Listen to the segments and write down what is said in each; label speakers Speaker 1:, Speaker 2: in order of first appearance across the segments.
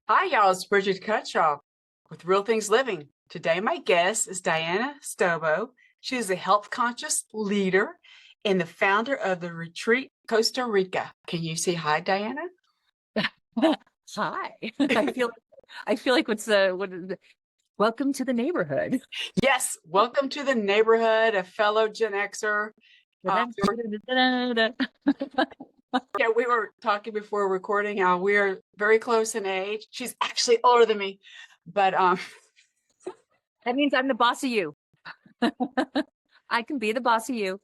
Speaker 1: Hi, y'all. It's Bridget Cutshaw with Real Things Living. Today, my guest is Diana Stobo. She is a health conscious leader and the founder of the Retreat Costa Rica. Can you say hi, Diana?
Speaker 2: Hi. I feel like welcome to the neighborhood.
Speaker 1: Yes, welcome to the neighborhood, a fellow Gen Xer. Yeah, we were talking before recording how we are very close in age. She's actually older than me, but
Speaker 2: That means I'm the boss of you. I can be the boss of you.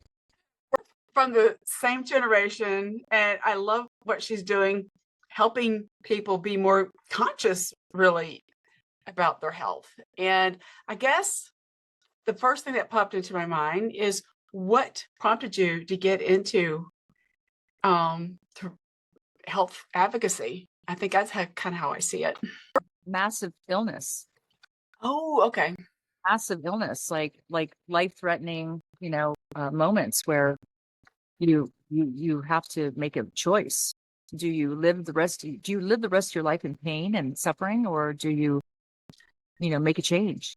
Speaker 1: from the same generation, and I love what she's doing, helping people be more conscious, really, about their health. And I guess the first thing that popped into my mind is what prompted you to get into to health advocacy? I think that's kind of how I see it.
Speaker 2: Massive illness.
Speaker 1: Oh, okay.
Speaker 2: Massive illness, like life-threatening, moments where you have to make a choice. Do you live the rest of your life in pain and suffering, or do you make a change?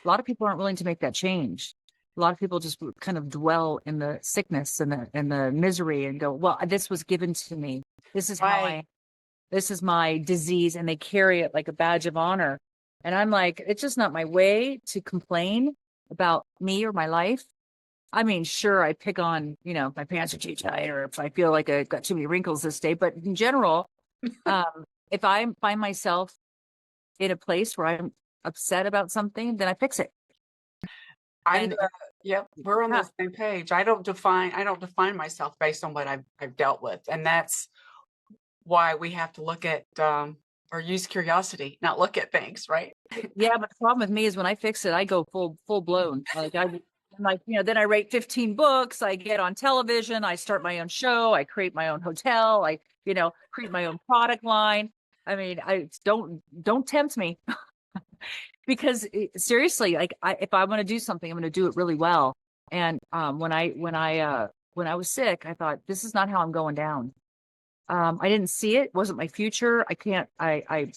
Speaker 2: A lot of people aren't willing to make that change. A lot of people just kind of dwell in the sickness and the misery and go, well, this was given to me. This is how
Speaker 1: Right.
Speaker 2: I, this is my disease. And they carry it like a badge of honor. And I'm like, it's just not my way to complain about me or my life. I mean, sure, I pick on, my pants are too tight or if I feel like I've got too many wrinkles this day. But in general, if I find myself in a place where I'm upset about something, then I fix it.
Speaker 1: I'm
Speaker 2: And
Speaker 1: the Yep, we're on
Speaker 2: yeah,
Speaker 1: the same page. I don't define myself based on what I've dealt with. And that's why we have to look at or use curiosity, not look at things, right?
Speaker 2: yeah, but the problem with me is when I fix it, I go full blown. I'm like, then I write 15 books, I get on television, I start my own show, I create my own hotel, create my own product line. I mean, I don't tempt me because seriously, like if I want to do something, I'm going to do it really well. And when I was sick, I thought this is not how I'm going down. I didn't see it. Wasn't my future. I can't, I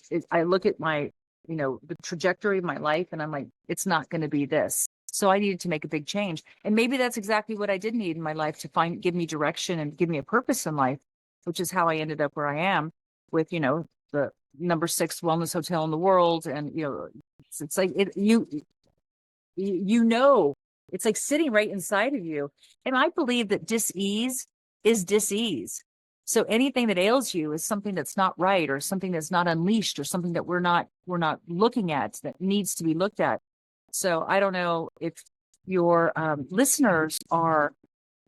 Speaker 2: look at the trajectory of my life and I'm like, it's not going to be this. So I needed to make a big change. And maybe that's exactly what I did need in my life to give me direction and give me a purpose in life, which is how I ended up where I am with, the number 6 wellness hotel in the world. And, it's like you know, it's like sitting right inside of you. And I believe that dis-ease is dis-ease. So anything that ails you is something that's not right or something that's not unleashed or something that we're not looking at that needs to be looked at. So I don't know if your listeners are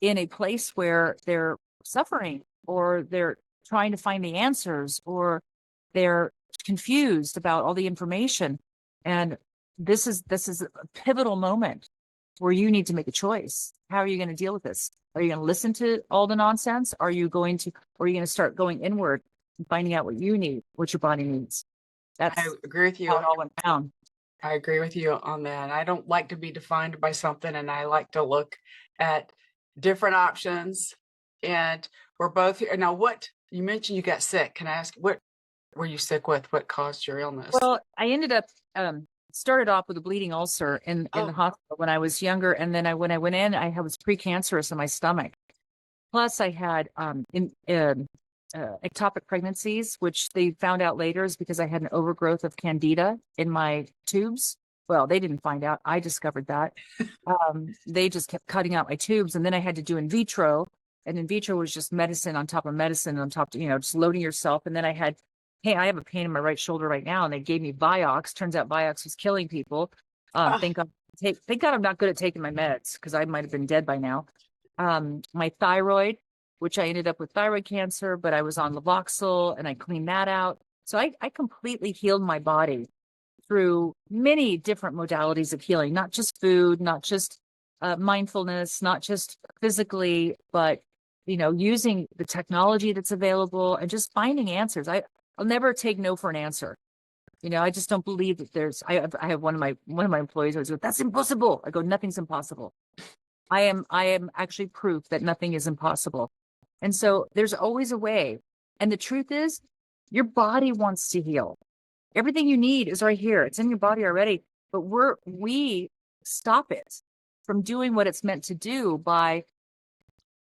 Speaker 2: in a place where they're suffering or they're trying to find the answers or they're confused about all the information. And this is a pivotal moment where you need to make a choice. How are you going to deal with this? Are you going to listen to all the nonsense? Or are you going to start going inward and finding out what you need, what your body needs?
Speaker 1: I
Speaker 2: That's
Speaker 1: agree with
Speaker 2: how
Speaker 1: you.
Speaker 2: it all went down.
Speaker 1: I agree with you on that. I don't like to be defined by something, and I like to look at different options. And we're both here. Now, what you mentioned you got sick. Can I ask what were you sick with? What caused your illness?
Speaker 2: Well, I ended up started off with a bleeding ulcer in the
Speaker 1: Oh,
Speaker 2: hospital when I was younger, and then when I went in, I was precancerous in my stomach. Plus, I had ectopic pregnancies, which they found out later is because I had an overgrowth of candida in my tubes. Well, they didn't find out. I discovered that. They just kept cutting out my tubes, and then I had to do in vitro. And in vitro was just medicine on top of medicine on top, just loading yourself. And then hey, I have a pain in my right shoulder right now, and they gave me Vioxx. Turns out Vioxx was killing people.
Speaker 1: ah,
Speaker 2: Thank God I'm not good at taking my meds because I might have been dead by now. My thyroid, which I ended up with thyroid cancer, but I was on Levoxyl and I cleaned that out. So I completely healed my body through many different modalities of healing, not just food, not just mindfulness, not just physically, but using the technology that's available and just finding answers. I'll never take no for an answer. I just don't believe that I have one of my employees always go, that's impossible. I go, nothing's impossible. I am actually proof that nothing is impossible. And so there's always a way. And the truth is, your body wants to heal. Everything you need is right here. It's in your body already. But we stop it from doing what it's meant to do by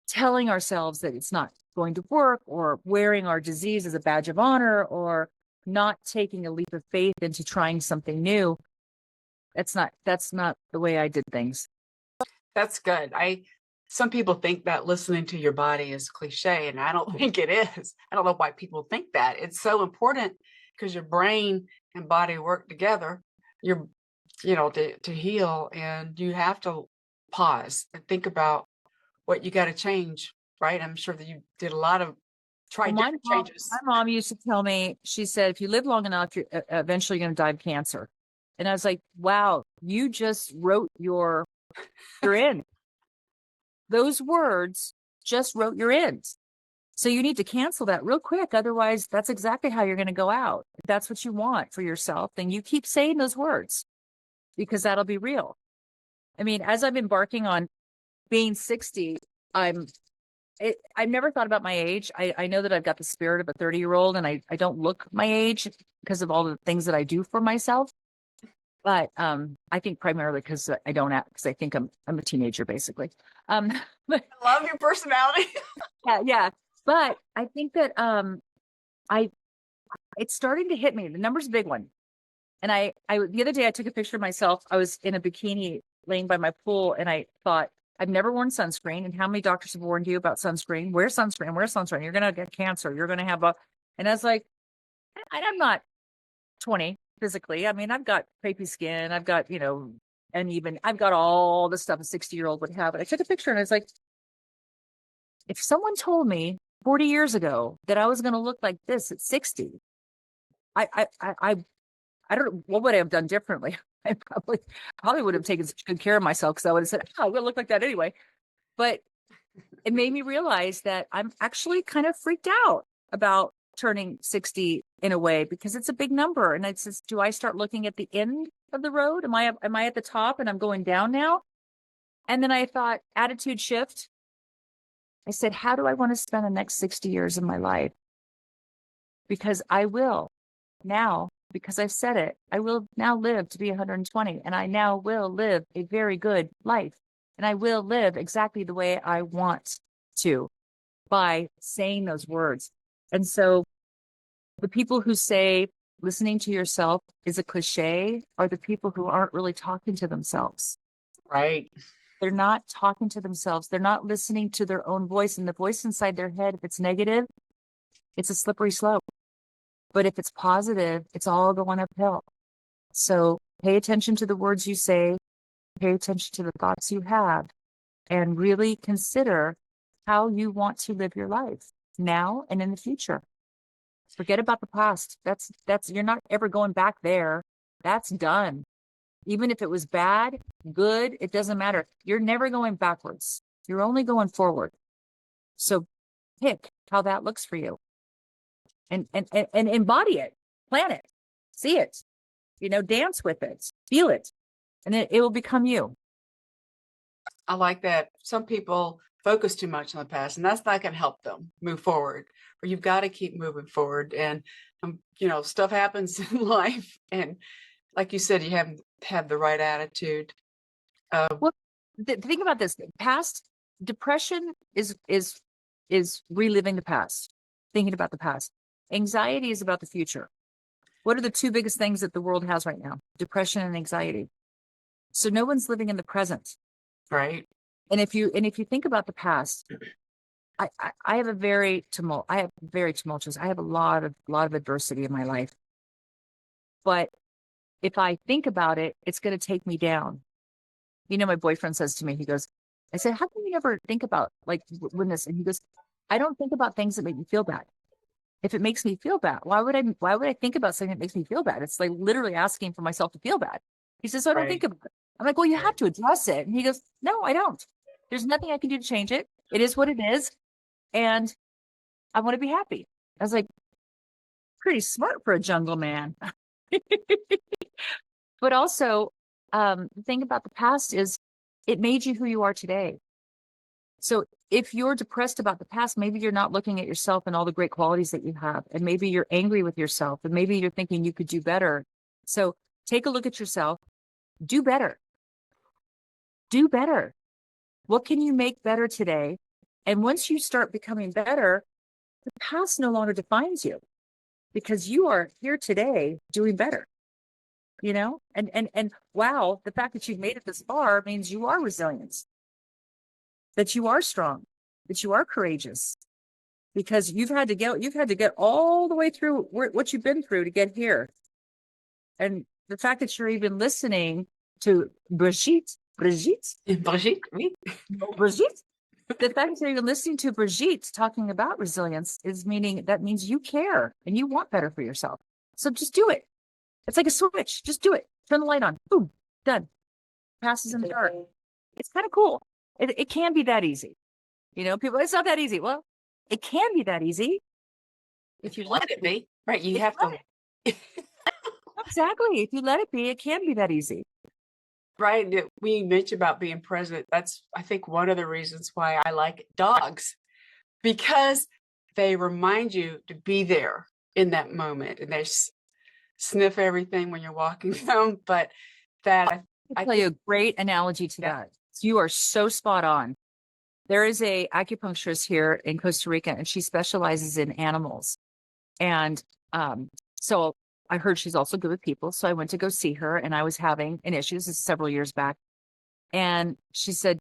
Speaker 2: telling ourselves that it's not going to work, or wearing our disease as a badge of honor, or not taking a leap of faith into trying something new. That's not the way I did things.
Speaker 1: That's good. Some people think that listening to your body is cliche, and I don't think it is. I don't know why people think that. It's so important because your brain and body work together. You're, to heal, and you have to pause and think about what you got to change, right? I'm sure that you did a lot of
Speaker 2: Well,
Speaker 1: different
Speaker 2: my
Speaker 1: changes.
Speaker 2: mom used to tell me, she said, if you live long enough, you're eventually going to die of cancer. And I was like, wow, you just wrote your end. Those words just wrote your end. So you need to cancel that real quick. Otherwise, that's exactly how you're going to go out. If that's what you want for yourself, then you keep saying those words, because that'll be real. I mean, as I'm embarking on being 60, I've never thought about my age. I know that I've got the spirit of a 30-year-old, and I don't look my age because of all the things that I do for myself. But I think primarily because I don't act, because I think I'm a teenager, basically. But
Speaker 1: I love your personality.
Speaker 2: yeah. But I think that I it's starting to hit me. The number's a big one. And I the other day I took a picture of myself. I was in a bikini laying by my pool, and I thought, I've never worn sunscreen. And how many doctors have warned you about sunscreen? Wear sunscreen, wear sunscreen. You're gonna get cancer. You're gonna have a and I was like, I'm not 20 physically. I mean, I've got crepey skin, I've got, and even I've got all the stuff a 60-year-old would have. And I took a picture and I was like, if someone told me 40 years ago that I was gonna look like this at 60, I don't know, what would I have done differently? I probably would have taken such good care of myself, because I would have said, oh, I would look like that anyway. But it made me realize that I'm actually kind of freaked out about turning 60 in a way, because it's a big number. And it's just, do I start looking at the end of the road? Am I at the top and I'm going down now? And then I thought, attitude shift. I said, how do I want to spend the next 60 years of my life? Because I will now, because I've said it, I will now live to be 120, and I now will live a very good life. And I will live exactly the way I want to, by saying those words. And so the people who say listening to yourself is a cliche are the people who aren't really talking to themselves.
Speaker 1: Right.
Speaker 2: They're not talking to themselves. They're not listening to their own voice. And the voice inside their head, if it's negative, it's a slippery slope. But if it's positive, it's all going uphill. So pay attention to the words you say, pay attention to the thoughts you have, and really consider how you want to live your life now and in the future. Forget about the past. That's you're not ever going back there. That's done. Even if it was bad, good, it doesn't matter. You're never going backwards. You're only going forward. So pick how that looks for you. And embody it, plan it, see it, dance with it, feel it, and it will become you.
Speaker 1: I like that. Some people focus too much on the past, and that's not going to help them move forward. Or you've got to keep moving forward. And stuff happens in life, and like you said, you haven't had the right attitude.
Speaker 2: Well, think about this: past depression is reliving the past, thinking about the past. Anxiety is about the future. What are the two biggest things that the world has right now? Depression and anxiety. So no one's living in the present.
Speaker 1: Right.
Speaker 2: And if you think about the past, I have very tumultuous. I have a lot of adversity in my life. But if I think about it, it's going to take me down. My boyfriend says to me, he goes, I said, how can you never think about when this? And he goes, I don't think about things that make me feel bad. If it makes me feel bad, why would I think about something that makes me feel bad? It's like literally asking for myself to feel bad. He says, so I don't think about it. I'm like, well, you have to address it. And he goes, no, I don't. There's nothing I can do to change it. It is what it is. And I want to be happy. I was like, pretty smart for a jungle man. But also, the thing about the past is it made you who you are today. So if you're depressed about the past, maybe you're not looking at yourself and all the great qualities that you have. And maybe you're angry with yourself, and maybe you're thinking you could do better. So take a look at yourself, do better, do better. What can you make better today? And once you start becoming better, the past no longer defines you, because you are here today doing better, you know? And wow, the fact that you've made it this far means you are resilient, that you are strong, that you are courageous, because you've had to get all the way through what you've been through to get here. And the fact that you're even listening to Brigitte,
Speaker 1: oui.
Speaker 2: the fact that you're even listening to Brigitte talking about resilience is meaning that means you care and you want better for yourself. So just do it. It's like a switch. Just do it. Turn the light on. Boom. Done. Passes in the dark. It's kind of cool. It can be that easy. You know, people, it's not that easy. Well, it can be that easy
Speaker 1: if you let it be. Right. You have to.
Speaker 2: Exactly. If you let it be, it can be that easy.
Speaker 1: Right. We mentioned about being present. That's, I think, one of the reasons why I like dogs, because they remind you to be there in that moment, and they sniff everything when you're walking them. But that
Speaker 2: I tell you a great analogy to that. You are so spot on. There is a acupuncturist here in Costa Rica, and she specializes in animals. And so I heard she's also good with people. So I went to go see her, and I was having an issue. This is several years back. And she said,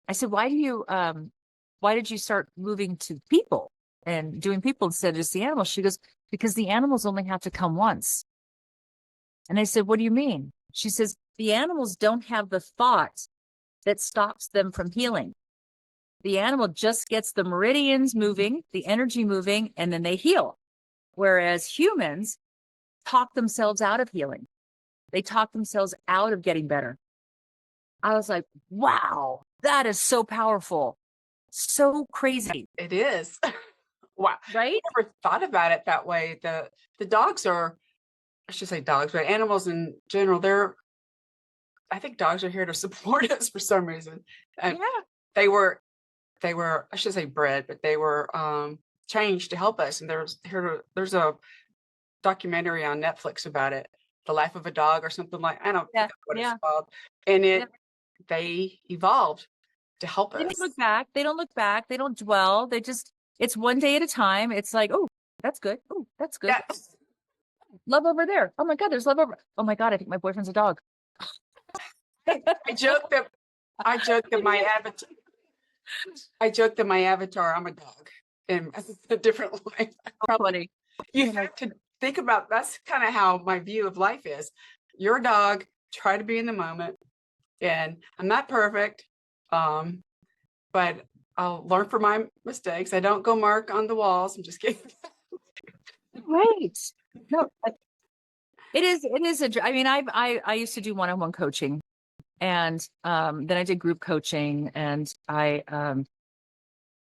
Speaker 2: I said, why did you start moving to people and doing people instead of just the animals? She goes, because the animals only have to come once. And I said, what do you mean? She says, the animals don't have the thought that stops them from healing. The animal just gets the meridians moving, the energy moving, and then they heal. Whereas humans talk themselves out of healing. They talk themselves out of getting better. I was like, wow, that is so powerful. So crazy.
Speaker 1: It is. Wow.
Speaker 2: Right?
Speaker 1: I never thought about it that way. The dogs are, I should say dogs, but animals in general, I think dogs are here to support us for some reason. And they were, I should say bred, but they were changed to help us. And there's a documentary on Netflix about it, The Life of a Dog or something like, I don't know what it's called. And they evolved to help us.
Speaker 2: They don't look back. They don't look back. They don't dwell. It's one day at a time. It's like, oh, that's good. Oh, that's good.
Speaker 1: Yes.
Speaker 2: Love over there. Oh my God, there's love over. Oh my God, I think my boyfriend's a dog.
Speaker 1: I joke that my avatar, I'm a dog in a different life.
Speaker 2: Funny.
Speaker 1: You have to think about, that's kind of how my view of life is. You're a dog, try to be in the moment. And I'm not perfect, but I'll learn from my mistakes. I don't go mark on the walls. I'm just kidding.
Speaker 2: Right. No, it is. I mean, I used to do one-on-one coaching, and then I did group coaching, and I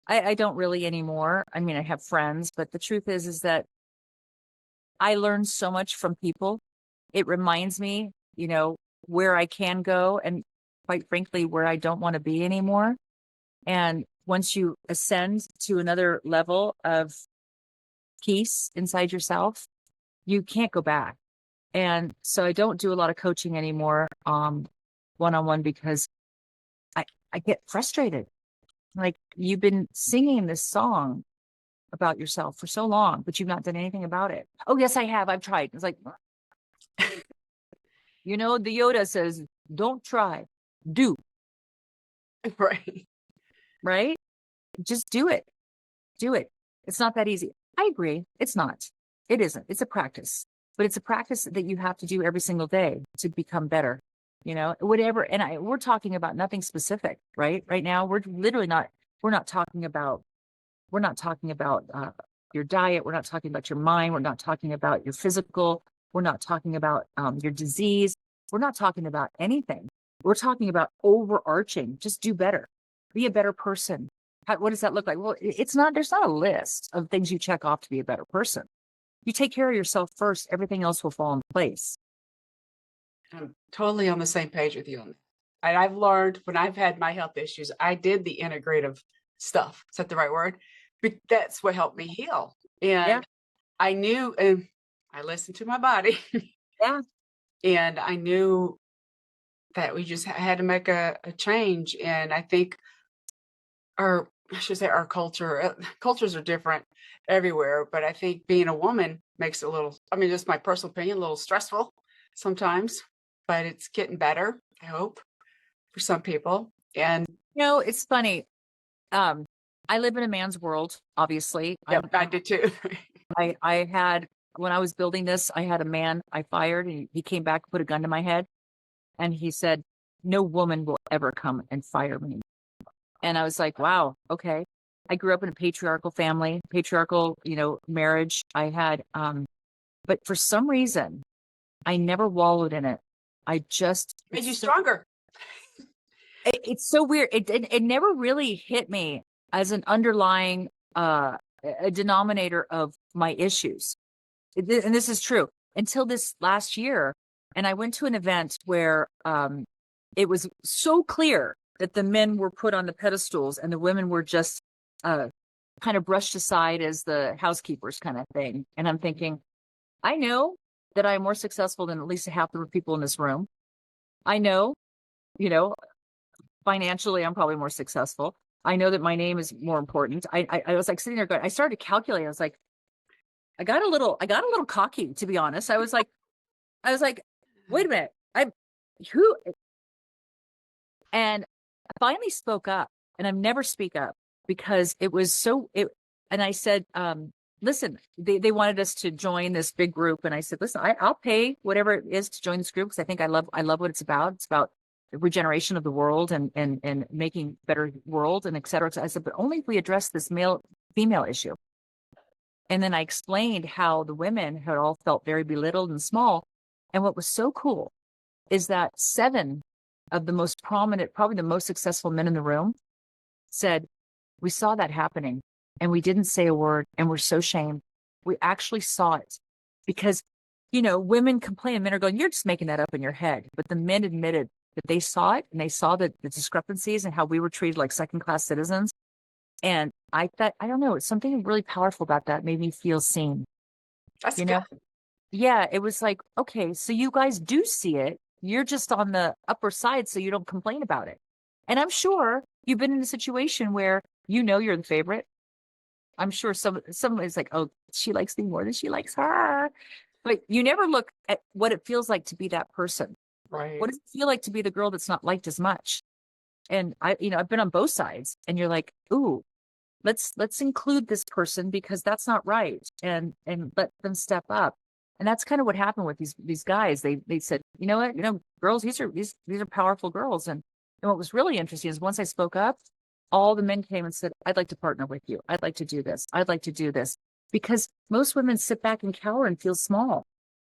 Speaker 2: don't really anymore. I mean, I have friends, but the truth is that I learned so much from people. It reminds me, you know, where I can go, and quite frankly, where I don't want to be anymore. And once you ascend to another level of peace inside yourself, you can't go back. And so I don't do a lot of coaching anymore, one-on-one, because I get frustrated. Like, you've been singing this song about yourself for so long, but you've not done anything about it. Oh, yes, I have. I've tried. It's like, you know, the Yoda says, don't try, do.
Speaker 1: Right.
Speaker 2: Right? Just do it. Do it. It's not that easy. I agree. It's not. It isn't. It's a practice, but it's a practice that you have to do every single day to become better, you know, whatever. And we're talking about nothing specific, right? Right now, we're not talking about your diet. We're not talking about your mind. We're not talking about your physical. We're not talking about your disease. We're not talking about anything. We're talking about overarching, just do better, be a better person. What does that look like? Well, there's not a list of things you check off to be a better person. You take care of yourself first, everything else will fall in place.
Speaker 1: I'm totally on the same page with you on that. And I've learned, when I've had my health issues, I did the integrative stuff. Is that the right word? But that's what helped me heal.
Speaker 2: Yeah.
Speaker 1: And I knew, and I listened to my body,
Speaker 2: Yeah.
Speaker 1: and I knew that we just had to make a change. And I think I should say our culture, cultures are different everywhere, but I think being a woman makes it a little, I mean, just my personal opinion, a little stressful sometimes, but it's getting better, I hope, for some people. And
Speaker 2: It's funny. I live in a man's world, obviously.
Speaker 1: yep, I did too.
Speaker 2: I had, when I was building this, I had a man I fired, and he came back, put a gun to my head, and he said, "No woman will ever come and fire me." And I was like, wow, okay. I grew up in a patriarchal family, patriarchal, marriage. I had, but for some reason, I never wallowed in it.
Speaker 1: Made you stronger.
Speaker 2: It's so weird. It never really hit me as an underlying, a denominator of my issues. And this is true until this last year. And I went to an event where, it was so clear that the men were put on the pedestals and the women were just kind of brushed aside as the housekeepers kind of thing. And I'm thinking, I know that I'm more successful than at least half the people in this room. I know, you know, financially, I'm probably more successful. I know that my name is more important. I was like sitting there going, I started to calculate. I was like, I got a little cocky, to be honest. I was like, wait a minute. Who? And I finally spoke up, and I've never speak up because it was and I said, listen, they wanted us to join this big group. And I said, listen, I'll pay whatever it is to join this group. Because I think I love what it's about. It's about the regeneration of the world and making better world and et cetera. So I said, but only if we address this male female issue. And then I explained how the women had all felt very belittled and small. And what was so cool is that 7 of the most prominent, probably the most successful men in the room said, we saw that happening and we didn't say a word and we're so shamed. We actually saw it because, women complain, men are going, you're just making that up in your head. But the men admitted that they saw it and they saw the discrepancies and how we were treated like second-class citizens. And I thought, I don't know, it's something really powerful about that made me feel seen.
Speaker 1: That's good.
Speaker 2: Yeah, it was like, okay, so you guys do see it. You're just on the upper side, so you don't complain about it. And I'm sure you've been in a situation where you're the favorite. I'm sure somebody's like, oh, she likes me more than she likes her. But you never look at what it feels like to be that person.
Speaker 1: Right.
Speaker 2: What does it feel like to be the girl that's not liked as much? And I've been on both sides, and you're like, ooh, let's include this person because that's not right, and let them step up. And that's kind of what happened with these guys. They said, you know what, girls, these are powerful girls. And what was really interesting is once I spoke up, all the men came and said, I'd like to partner with you. I'd like to do this. I'd like to do this. Because most women sit back and cower and feel small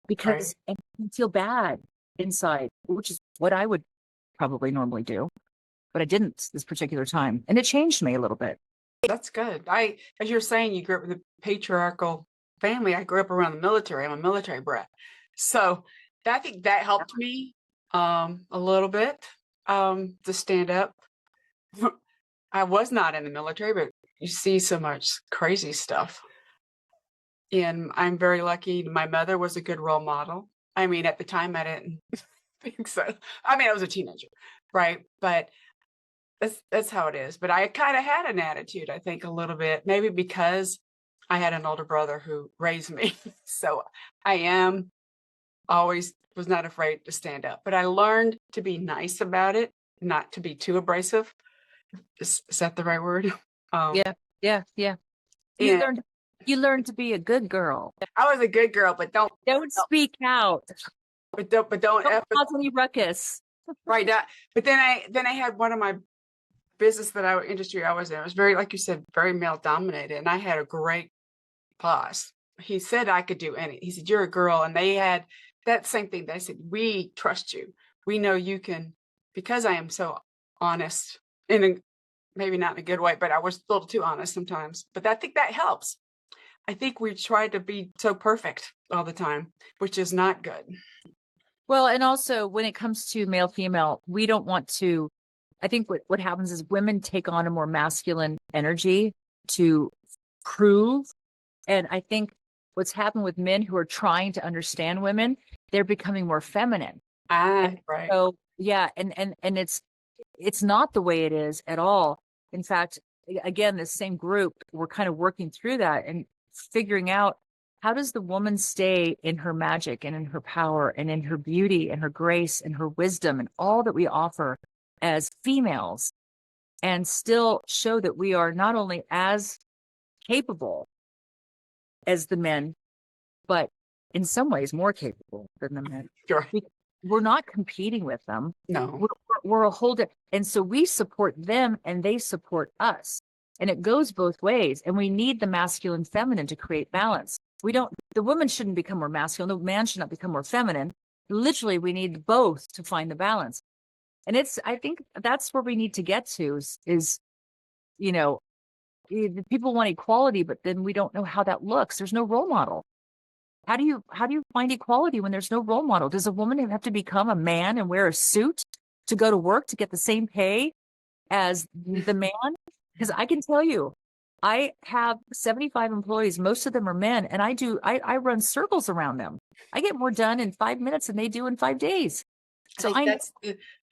Speaker 2: because and feel bad inside, which is what I would probably normally do. But I didn't this particular time. And it changed me a little bit.
Speaker 1: That's good. As you're saying, you grew up with a patriarchal family. I grew up around the military. I'm a military brat. So I think that helped me a little bit to stand up. I was not in the military, but you see so much crazy stuff. And I'm very lucky. My mother was a good role model. I mean, at the time, I didn't think so. I mean, I was a teenager, right? But that's how it is. But I kind of had an attitude, I think, a little bit, maybe because I had an older brother who raised me. So I was not afraid to stand up. But I learned to be nice about it, not to be too abrasive. Is that the right word?
Speaker 2: Yeah. You learned to be a good girl.
Speaker 1: I was a good girl, but don't
Speaker 2: speak out.
Speaker 1: But don't
Speaker 2: cause any ruckus.
Speaker 1: Right. But then I had one of my business industry I was in. It was very, like you said, very male dominated, and I had a great boss. He said I could do anything. He said, you're a girl, and they had that same thing. They said, we trust you. We know you can, because I am so honest, maybe not in a good way, but I was a little too honest sometimes. But I think that helps. I think we try to be so perfect all the time, which is not good.
Speaker 2: Well, and also when it comes to male, female, we don't want to I think what happens is women take on a more masculine energy to prove. And I think what's happened with men who are trying to understand women, they're becoming more feminine. And
Speaker 1: Right.
Speaker 2: so, yeah, and it's not the way it is at all. In fact, again, this same group, we're kind of working through that and figuring out how does the woman stay in her magic and in her power and in her beauty and her grace and her wisdom and all that we offer as females and still show that we are not only as capable as the men, but in some ways more capable than the men.
Speaker 1: Sure.
Speaker 2: We're not competing with them.
Speaker 1: No.
Speaker 2: We're a whole and so we support them and they support us. And it goes both ways. And we need the masculine feminine to create balance. The woman shouldn't become more masculine. The man should not become more feminine. Literally, we need both to find the balance. And I think that's where we need to get to is you know, people want equality, but then we don't know how that looks. There's no role model. How do you find equality when there's no role model? Does a woman have to become a man and wear a suit to go to work to get the same pay as the man? Because I can tell you, I have 75 employees. Most of them are men, and I run circles around them. I get more done in 5 minutes than they do in 5 days.
Speaker 1: I
Speaker 2: So
Speaker 1: think that's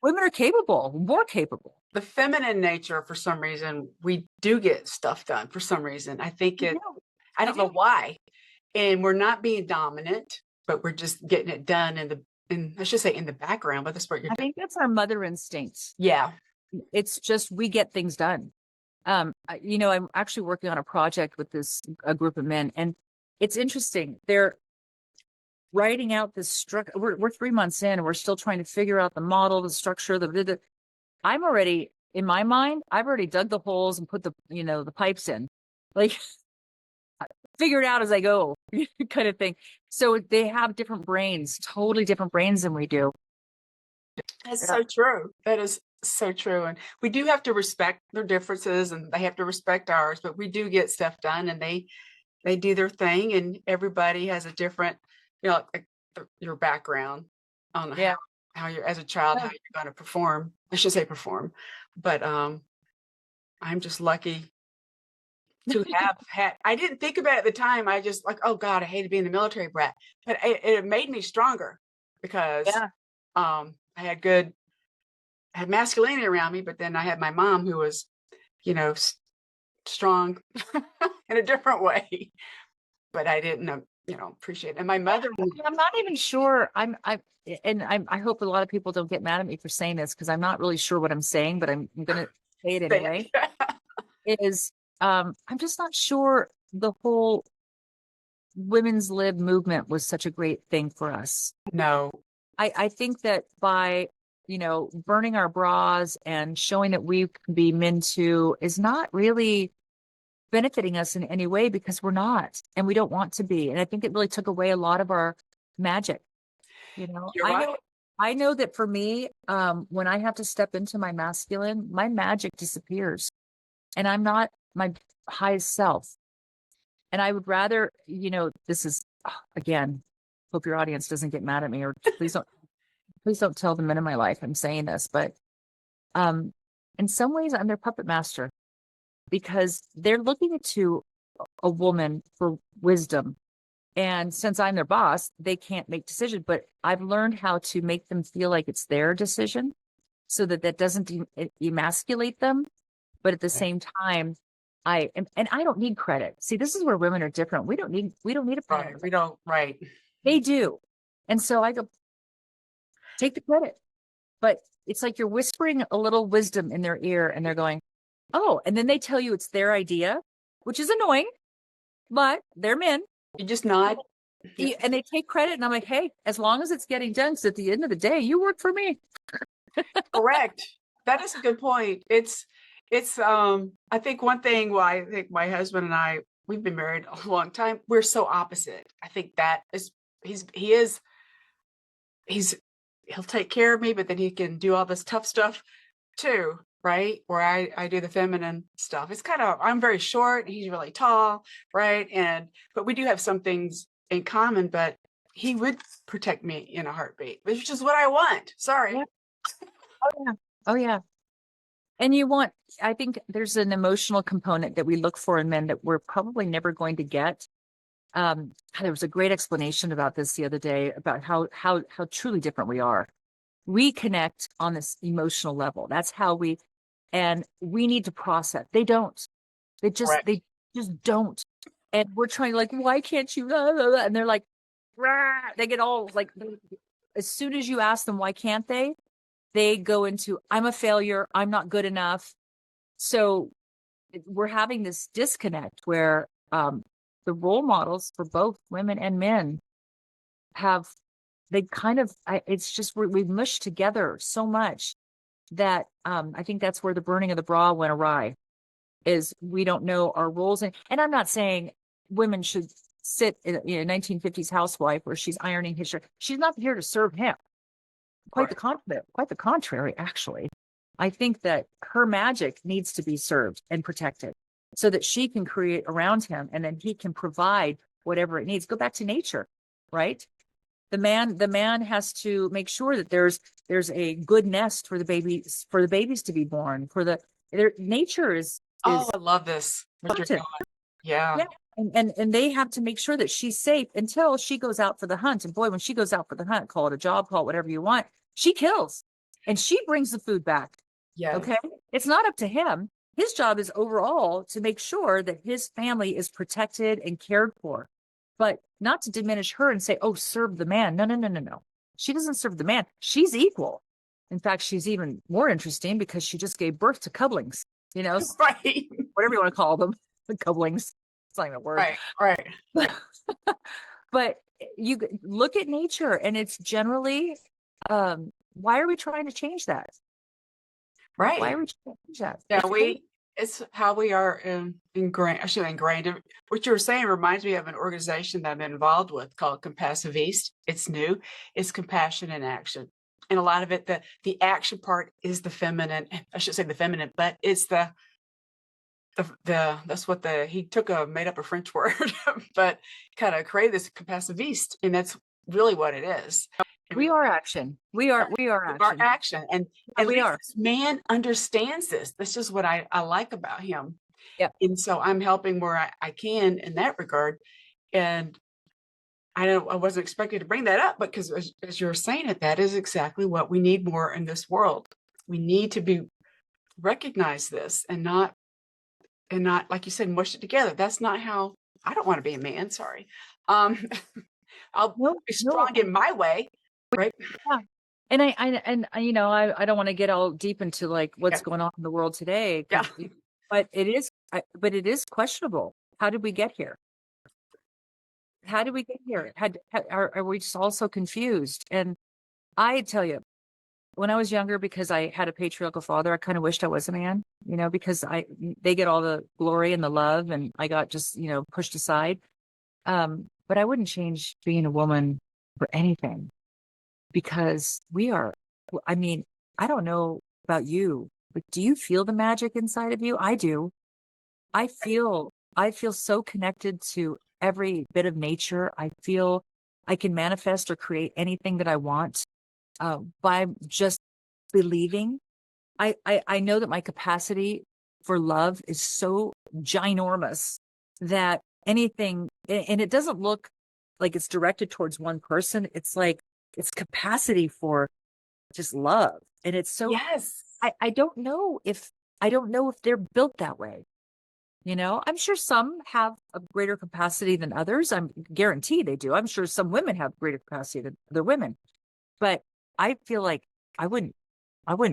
Speaker 2: women are capable, more capable.
Speaker 1: the feminine nature. For some reason, we do get stuff done. For some reason, I think I don't know why. And we're not being dominant, but we're just getting it done I should say in the background, but that's what you're
Speaker 2: I
Speaker 1: doing.
Speaker 2: think that's our mother instincts.
Speaker 1: Yeah.
Speaker 2: It's just we get things done. I'm actually working on a project with a group of men, and it's interesting. They're writing out this structure. We're 3 months in, and we're still trying to figure out the model, the structure. I'm already in my mind. I've already dug the holes and put the pipes in, like figure it out as I go, kind of thing. So they have different brains, totally different brains than we do.
Speaker 1: That's so true. That is so true. And we do have to respect their differences and they have to respect ours, but we do get stuff done and they do their thing and everybody has a different, like your background on how you're as a child, how you're going to perform. I should say perform, but I'm just lucky to have had. I didn't think about it at the time. I just like, oh God, I hated being a military brat, but it made me stronger because I had masculinity around me, but then I had my mom who was, strong in a different way, but I didn't, appreciate it. And my mother,
Speaker 2: I'm not even sure. I hope a lot of people don't get mad at me for saying this because I'm not really sure what I'm saying, but I'm going to say it anyway. I'm just not sure the whole women's lib movement was such a great thing for us.
Speaker 1: No.
Speaker 2: I think that by burning our bras and showing that we can be men too is not really benefiting us in any way because we're not and we don't want to be. And I think it really took away a lot of our magic.
Speaker 1: You're right.
Speaker 2: I know that for me, when I have to step into my masculine, my magic disappears and I'm not my highest self. And I would rather, this is again, hope your audience doesn't get mad at me or please don't tell the men in my life I'm saying this, but in some ways I'm their puppet master because they're looking to a woman for wisdom. And since I'm their boss, they can't make decisions, but I've learned how to make them feel like it's their decision so that doesn't emasculate them. But at the same time, I don't need credit. See, this is where women are different. We don't need a credit.
Speaker 1: Right. We don't, right.
Speaker 2: They do. And so I go, take the credit. But it's like you're whispering a little wisdom in their ear and they're going, oh, and then they tell you it's their idea, which is annoying, but they're men.
Speaker 1: You just nod.
Speaker 2: And they take credit. And I'm like, hey, as long as it's getting done, because at the end of the day, you work for me.
Speaker 1: Correct. That is a good point. It's I think one thing why I think my husband and I, we've been married a long time. We're so opposite. I think that is, he'll take care of me, but then he can do all this tough stuff too. Right. Where I do the feminine stuff. It's I'm very short. He's really tall. Right. But we do have some things in common, but he would protect me in a heartbeat, which is what I want. Sorry.
Speaker 2: Yeah. Oh yeah. And I think there's an emotional component that we look for in men that we're probably never going to get. There was a great explanation about this the other day about how truly different we are. We connect on this emotional level. That's how and we need to process. They don't.
Speaker 1: Correct.
Speaker 2: They just don't. And we're trying like, why can't you? And they're like, rah! They get all like, as soon as you ask them why can't they go into, I'm a failure. I'm not good enough. So we're having this disconnect where the role models for both women and men have, they kind of, it's just, we've mushed together so much that I think that's where the burning of the bra went awry, is we don't know our roles. And I'm not saying women should sit in a 1950s housewife where she's ironing his shirt. She's not here to serve him.
Speaker 1: Right.
Speaker 2: Quite the contrary, actually. I think that her magic needs to be served and protected so that she can create around him and then he can provide whatever it needs. Go back to nature, right? The man has to make sure that there's a good nest for the babies to be born, their nature is
Speaker 1: Oh, I love this. What you're
Speaker 2: abundant.
Speaker 1: doing. Yeah.
Speaker 2: Yeah. And they have to make sure that she's safe until she goes out for the hunt. And boy, when she goes out for the hunt, call it a job, call it whatever you want, she kills and she brings the food back.
Speaker 1: Yes.
Speaker 2: Okay. It's not up to him. His job is overall to make sure that his family is protected and cared for, but not to diminish her and say, oh, serve the man. No, no, no, no, no. She doesn't serve the man. She's equal. In fact, she's even more interesting because she just gave birth to cublings,
Speaker 1: Right.
Speaker 2: whatever you want to call them, the cublings. It's not even a word.
Speaker 1: Right.
Speaker 2: But you look at nature and it's generally, why are we trying to change that? Why
Speaker 1: Right.
Speaker 2: are we trying to change that?
Speaker 1: Yeah, it's how we are ingrained. I should ingrained. What you were saying reminds me of an organization that I'm involved with called Compassive East. It's new. It's compassion in action, and a lot of it, the action part is the feminine. I should say the feminine, but it's the that's what he took made up a French word, but kind of created this Compassive East, and that's really what it is.
Speaker 2: We are action. We are
Speaker 1: Our
Speaker 2: action.
Speaker 1: action. And
Speaker 2: Yeah,
Speaker 1: at
Speaker 2: we
Speaker 1: least
Speaker 2: are.
Speaker 1: this man understands this. That's just what I like about him.
Speaker 2: Yeah.
Speaker 1: And so I'm helping where I can in that regard. And I wasn't expecting to bring that up, but because as you're saying it, that is exactly what we need more in this world. We need to recognize this and not, like you said, mush it together. That's not how. I don't want to be a man. Sorry. Um, I'll be strong in my way, right?
Speaker 2: Yeah. And I don't want to get all deep into like what's going on in the world today,
Speaker 1: Yeah.
Speaker 2: but it is questionable. How did we get here? How did we get here? Are we just all so confused? And I tell you, when I was younger, because I had a patriarchal father, I kind of wished I was a man, because they get all the glory and the love, and I got just, pushed aside. But I wouldn't change being a woman for anything, because I don't know about you, but do you feel the magic inside of you? I do. I feel so connected to every bit of nature. I feel I can manifest or create anything that I want by just believing. I know that my capacity for love is so ginormous that anything, and it doesn't look like it's directed towards one person. It's like it's capacity for just love. And it's so,
Speaker 1: Yes.
Speaker 2: I don't know if they're built that way. I'm sure some have a greater capacity than others. I'm guaranteed they do. I'm sure some women have greater capacity than other women, but I feel like I wouldn't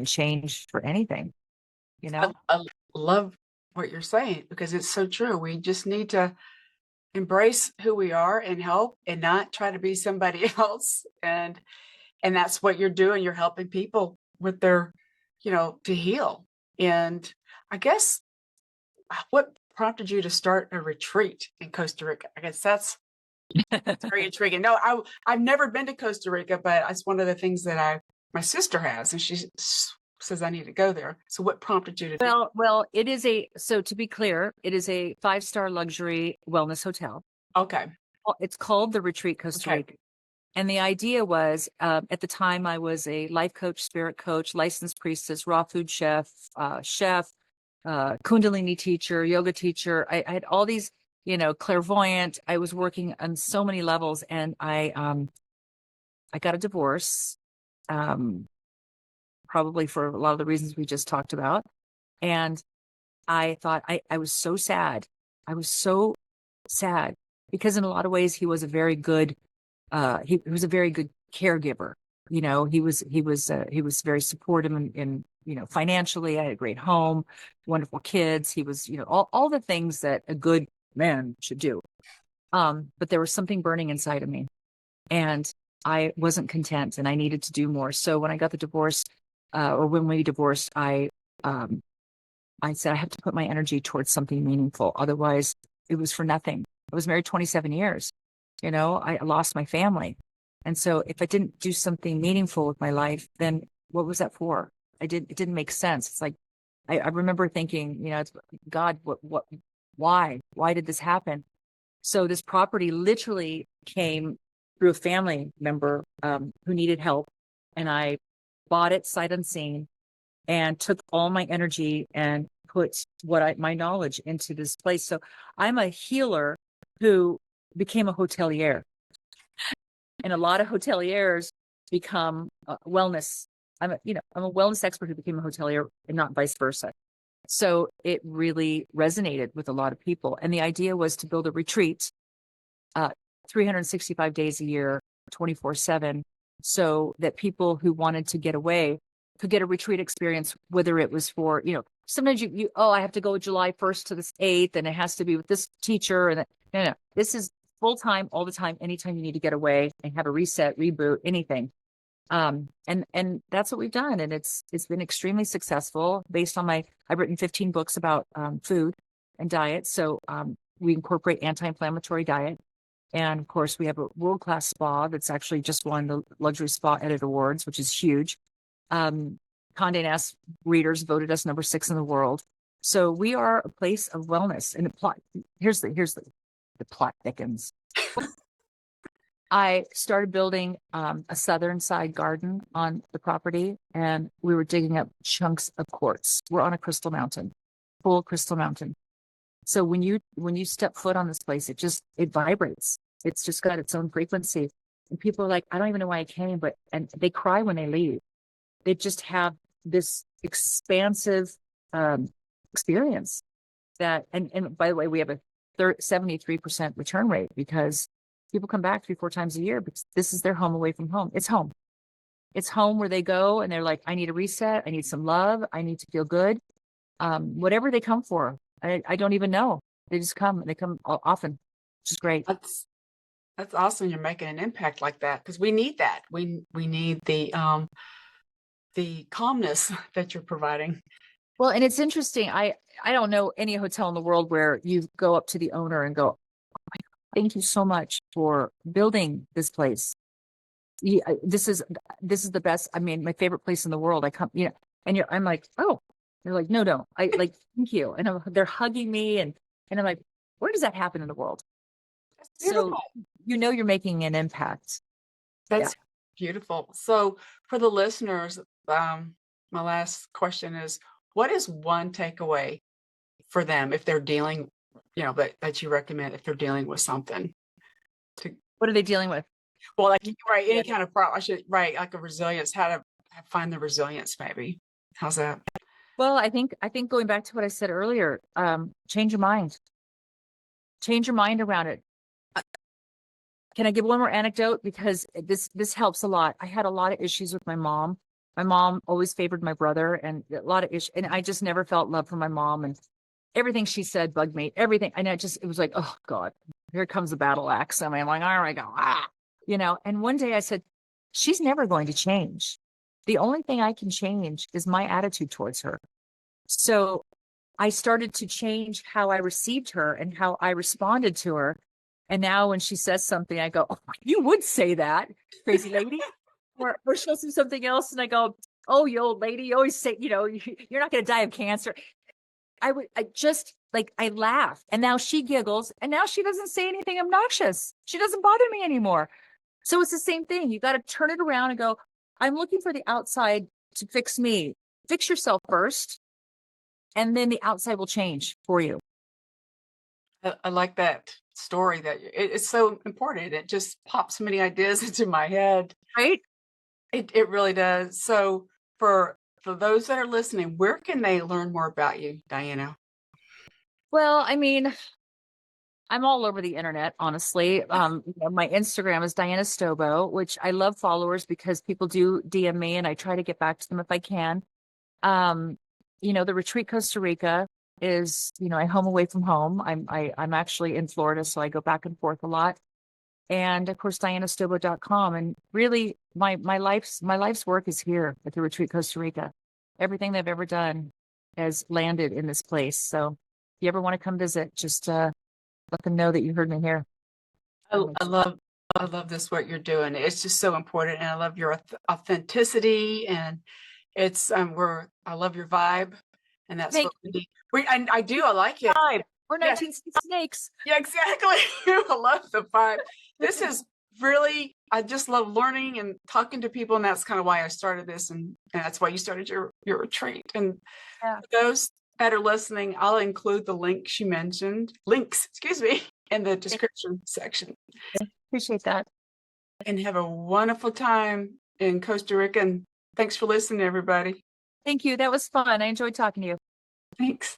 Speaker 2: change for anything,
Speaker 1: I love what you're saying because it's so true. We just need to embrace who we are and help and not try to be somebody else. And that's what you're doing. You're helping people with their, to heal. And I guess what prompted you to start a retreat in Costa Rica? I guess that's very intriguing. No, I've never been to Costa Rica, but it's one of the things that my sister has, and she says I need to go there. So what prompted you to do?
Speaker 2: Well, so to be clear, it is a 5-star luxury wellness hotel.
Speaker 1: Okay.
Speaker 2: It's called the Retreat Costa Rica. And the idea was, at the time, I was a life coach, spirit coach, licensed priestess, raw food chef, Kundalini teacher, yoga teacher. I had all these, clairvoyant. I was working on so many levels, and I got a divorce, probably for a lot of the reasons we just talked about. And I thought I was so sad. I was so sad because in a lot of ways he was a very good he was a very good caregiver. He was very supportive in financially. I had a great home, wonderful kids. He was, all the things that a good man should do. But there was something burning inside of me, and I wasn't content, and I needed to do more. So when I got the divorce, or when we divorced, I said I have to put my energy towards something meaningful. Otherwise, it was for nothing. I was married 27 years. I lost my family. And so if I didn't do something meaningful with my life, then what was that for? It didn't make sense. It's like, I remember thinking, God, why did this happen? So this property literally came through a family member, who needed help. And I bought it sight unseen and took all my energy and put my knowledge into this place. So I'm a healer who became a hotelier, and a lot of hoteliers become wellness. I'm a wellness expert who became a hotelier, and not vice versa. So it really resonated with a lot of people. And the idea was to build a retreat, 365 days a year, 24/7, so that people who wanted to get away could get a retreat experience, whether it was for, sometimes I have to go July 1st to the 8th, and it has to be with this teacher. And no, this is full time, all the time, anytime you need to get away and have a reset, reboot, anything. And that's what we've done. And it's been extremely successful based on I've written 15 books about food and diet. So we incorporate anti-inflammatory diet. And of course, we have a world-class spa that's actually just won the Luxury Spa Edit Awards, which is huge. Condé Nast readers voted us number 6 in the world. So we are a place of wellness. And here's the plot thickens. I started building a southern side garden on the property, and we were digging up chunks of quartz. We're on a crystal mountain, full crystal mountain. So when you step foot on this place, it vibrates. It's just got its own frequency. And people are like, I don't even know why I came, and they cry when they leave. They just have this expansive experience and by the way, we have a 73% return rate because people come back 3-4 times a year because this is their home away from home. It's home. It's home where they go and they're like, I need a reset. I need some love. I need to feel good. Whatever they come for, I don't even know. They just come. They come often, which is great.
Speaker 1: That's awesome. You're making an impact like that because we need that. We need the calmness that you're providing.
Speaker 2: Well, and it's interesting. I don't know any hotel in the world where you go up to the owner and go, oh my God, thank you so much for building this place. This is the best. I mean, my favorite place in the world. I come, and I'm like, oh, they're like, no, I like, thank you. And they're hugging me and I'm like, where does that happen in the world? So, you're making an impact.
Speaker 1: That's beautiful. So for the listeners, my last question is, what is one takeaway for them if they're dealing, that you recommend if they're dealing with something?
Speaker 2: What are they dealing with?
Speaker 1: Well, like, right, any kind of problem. Like a resilience, how to find the resilience, maybe. How's that?
Speaker 2: Well, I think going back to what I said earlier, change your mind. Change your mind around it. Can I give one more anecdote? Because this helps a lot. I had a lot of issues with my mom. My mom always favored my brother, and a lot of issues. And I just never felt love for my mom, and everything she said bugged me. Everything, and it was like, oh God, here comes the battle axe. I mean, I'm like, all right, go, And one day I said, she's never going to change. The only thing I can change is my attitude towards her. So I started to change how I received her and how I responded to her. And now when she says something, I go, oh, you would say that, crazy lady. or she'll say something else and I go, oh, you old lady, you always say, you're not going to die of cancer. I laugh. And now she giggles and now she doesn't say anything obnoxious. She doesn't bother me anymore. So it's the same thing. You got to turn it around and go, I'm looking for the outside to fix me. Fix yourself first, and then the outside will change for you.
Speaker 1: I like that story that it's so important. It just pops so many ideas into my head.
Speaker 2: Right?
Speaker 1: It really does. So for those that are listening, where can they learn more about you, Diana?
Speaker 2: Well, I mean, I'm all over the internet, honestly. My Instagram is Diana Stobo, which I love followers because people do DM me and I try to get back to them if I can. Um, the Retreat Costa Rica is, I home away from home. I'm actually in Florida, so I go back and forth a lot. And of course, dianastobo.com. And really my life's work is here at the Retreat Costa Rica. Everything they've ever done has landed in this place. So if you ever want to come visit, just let them know that you heard me here.
Speaker 1: I love I love this what you're doing. It's just so important, and I love your authenticity, and it's I love your vibe, and that's
Speaker 2: Thank
Speaker 1: what we need. I do I like it.
Speaker 2: you. We're
Speaker 1: Yeah,
Speaker 2: 19 snakes.
Speaker 1: yeah, exactly. I love the vibe. This is really I just love learning and talking to people, and that's kind of why I started this, and that's why you started your retreat. And
Speaker 2: Yeah.
Speaker 1: for those that are listening, I'll include the links, excuse me, in the description section.
Speaker 2: Appreciate that.
Speaker 1: And have a wonderful time in Costa Rica. And thanks for listening, everybody.
Speaker 2: Thank you. That was fun. I enjoyed talking to you.
Speaker 1: Thanks.